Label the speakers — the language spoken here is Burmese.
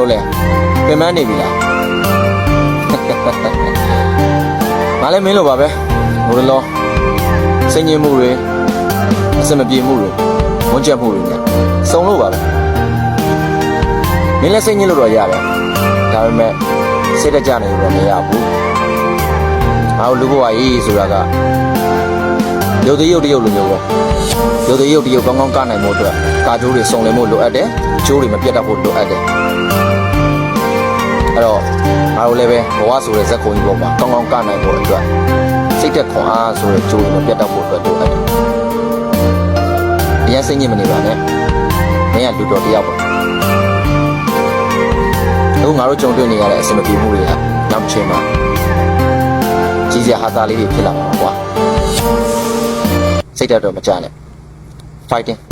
Speaker 1: လို့လဲပြင်ပန်းနေပြီလားငါလည်းမင်းလိုပါပဲဟိုလောစိတ်ညစ်မှုတွေအစမပြေမှုတွေဝန်းကျက်မှုတွေနဲ့စုံလို့ပါပဲမင်းလည်းစိတ်ညစ်လို့တော့ရတယ်ဒါပေမဲ့စိတ်တကြနေလို့တော့မရဘူးငါတို့လူဘဝရေးဆိုတာကရုပ်တရုပ်တရုပ်လိုမျိုးပဲရုပ်တရုပ်တရုပ်ကောင်းကောင်းကနိုင်ဖို့အတွက်ကာကျိုးတွေစုံလင်ဖို့လိုအပ်တယ်ကျိုးတွေမပြတ်တတ်ဖို့လိုအပ်တယ်အဲ့တော့ငါတို့လည်းပဲဘဝဆိုတဲ့ဇက်ခုံကြီးပေါ်မှာကောင်းကောင်းကနိုင်ဖို့အတွက်စိတ်သက်ခွန်အားဆိုတဲ့ကျိုးတွေမပြတ်တတ်ဖို့အတွက်လိုအပ်တယ်အရင်စိတ်ညစ်မနေပါနဲ့မင်းကလူတော်တယောက်ပါတို့ငါတို့ကြုံတွေ့နေရတဲ့အဆင်မပြေမှုတွေကနောက်တစ်ချိန်မှာကြီးစရာဟာသားလေးတွေဖြစ်လာမှာကွာစိတ်ဓာတ်တော့မကြနဲ့ fighting